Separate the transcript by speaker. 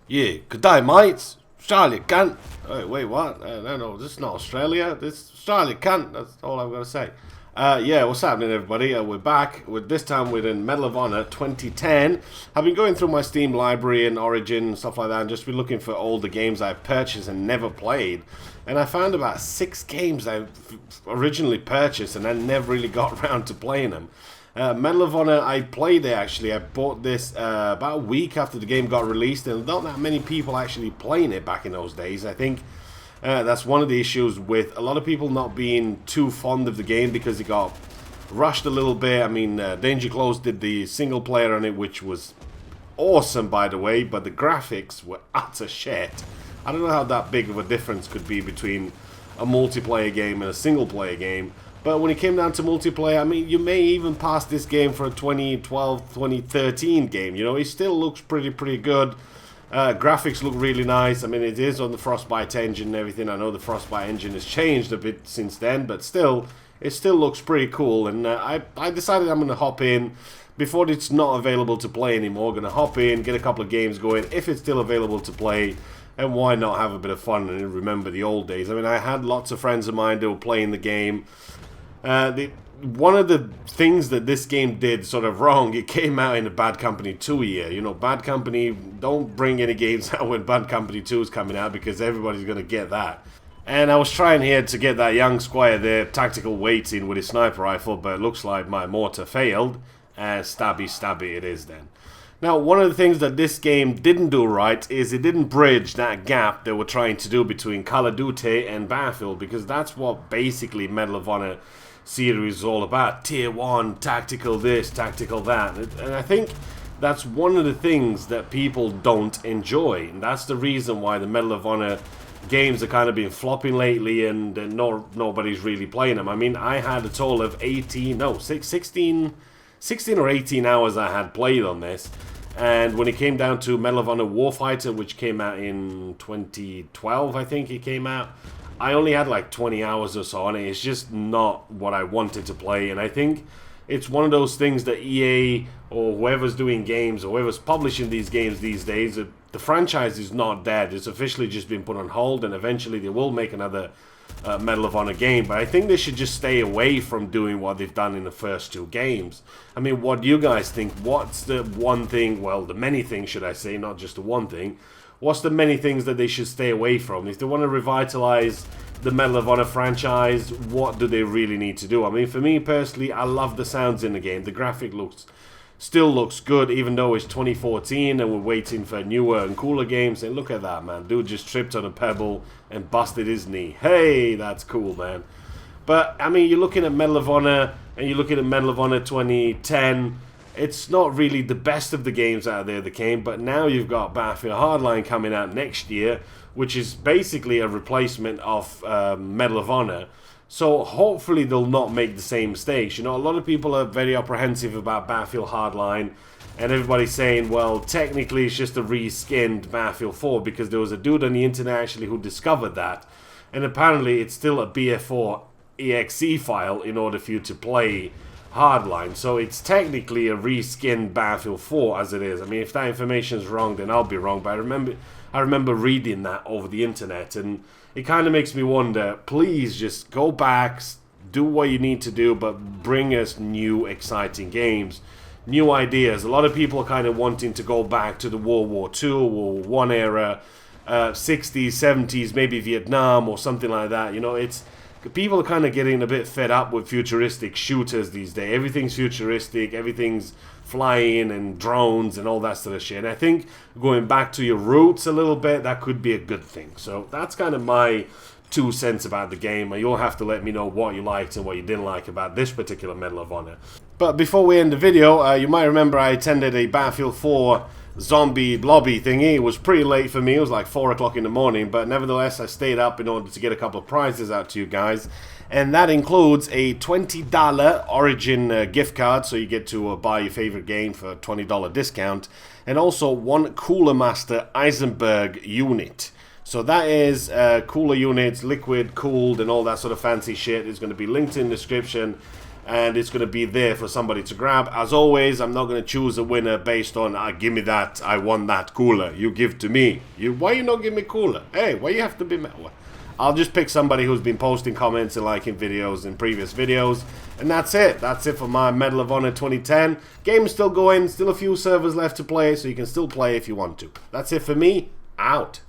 Speaker 1: Yeah, good day, mates. Australia, cunt. Wait, what? No, this is not Australia. This is Australia, cunt. That's all I've got to say. Yeah, what's happening, everybody? We're back. This time we're in Medal of Honor 2010. I've been going through my Steam library and Origin and stuff like that, and just been looking for all the games I've purchased and never played. And I found about 6 games I originally purchased and I never really got around to playing them. Medal of Honor, I played it actually. I bought this about a week after the game got released, and not that many people actually playing it back in those days. I think that's one of the issues with a lot of people not being too fond of the game because it got rushed a little bit. I mean, Danger Close did the single player on it, which was awesome, by the way, but the graphics were utter shit. I don't know how that big of a difference could be between a multiplayer game and a single player game. But when it came down to multiplayer, I mean, you may even pass this game for a 2012, 2013 game. You know, it still looks pretty good. Graphics look really nice. I mean, it is on the Frostbite engine and everything. I know the Frostbite engine has changed a bit since then, but still, it still looks pretty cool. And I decided I'm going to hop in before it's not available to play anymore. Going to hop in, get a couple of games going if it's still available to play. And why not have a bit of fun and remember the old days? I mean, I had lots of friends of mine that were playing the game. One of the things that this game did sort of wrong, it came out in a Bad Company 2 year. You know, Bad Company, don't bring any games out when Bad Company 2 is coming out because everybody's going to get that. And I was trying here to get that young squire there, tactical waiting with his sniper rifle, but it looks like my mortar failed. And stabby it is then. Now, one of the things that this game didn't do right is it didn't bridge that gap they were trying to do between Call of Duty and Battlefield, because that's what basically Medal of Honor series is all about. Tier 1, tactical this, tactical that. And I think that's one of the things that people don't enjoy. And that's the reason why the Medal of Honor games are kind of been flopping lately and nobody's really playing them. I mean, I had a total of 16 or 18 hours I had played on this. And when it came down to Medal of Honor Warfighter, which came out in 2012, I think it came out, I only had like 20 hours or so on it. It's just not what I wanted to play. And I think it's one of those things that EA or whoever's doing games or whoever's publishing these games these days, the franchise is not dead. It's officially just been put on hold, and eventually they will make another Medal of Honor game. But I think they should just stay away from doing what they've done in the first 2 games. I mean, what do you guys think? What's the one thing, well, the many things, should I say, not just the one thing. What's the many things that they should stay away from? If they want to revitalize the Medal of Honor franchise, what do they really need to do? I mean, for me personally, I love the sounds in the game. The graphic still looks good, even though it's 2014 and we're waiting for newer and cooler games. And look at that, man. Dude just tripped on a pebble and busted his knee. Hey, that's cool, man. But, I mean, you're looking at Medal of Honor and you're looking at Medal of Honor 2010. It's not really the best of the games out there that came, but now you've got Battlefield Hardline coming out next year, which is basically a replacement of Medal of Honor. So hopefully they'll not make the same mistakes. You know, a lot of people are very apprehensive about Battlefield Hardline, and everybody's saying, well, technically it's just a reskinned Battlefield 4, because there was a dude on the internet actually who discovered that, and apparently it's still a BF4 exe file in order for you to play Hardline. So it's technically a reskinned Battlefield 4 as it is. I mean, if that information is wrong, then I'll be wrong, but I remember reading that over the internet, and it kind of makes me wonder, please just go back, do what you need to do, but bring us new exciting games, new ideas. A lot of people are kind of wanting to go back to the World War II, World War I era, 60s, 70s, maybe Vietnam or something like that. You know, people are kind of getting a bit fed up with futuristic shooters these days. Everything's futuristic, everything's flying and drones and all that sort of shit. And I think going back to your roots a little bit, that could be a good thing. So that's kind of my 2 cents about the game. You'll have to let me know what you liked and what you didn't like about this particular Medal of Honor. But before we end the video, you might remember I attended a Battlefield 4 zombie lobby thingy. It was pretty late for me. It was like 4 o'clock in the morning, but nevertheless I stayed up in order to get a couple of prizes out to you guys, and that includes a $20 Origin gift card, so you get to buy your favorite game for a $20 discount, and also 1 coolermaster Eisberg unit. So that is cooler units, liquid cooled and all that sort of fancy shit. Is going to be linked in the description. and it's going to be there for somebody to grab. As always, I'm not going to choose a winner based on, give me that, I won that cooler, you give to me. Why you not give me cooler? Hey, why you have to be... I'll just pick somebody who's been posting comments and liking videos in previous videos, and that's it. That's it for my Medal of Honor 2010. Game is still going, still a few servers left to play, so you can still play if you want to. That's it for me. Out.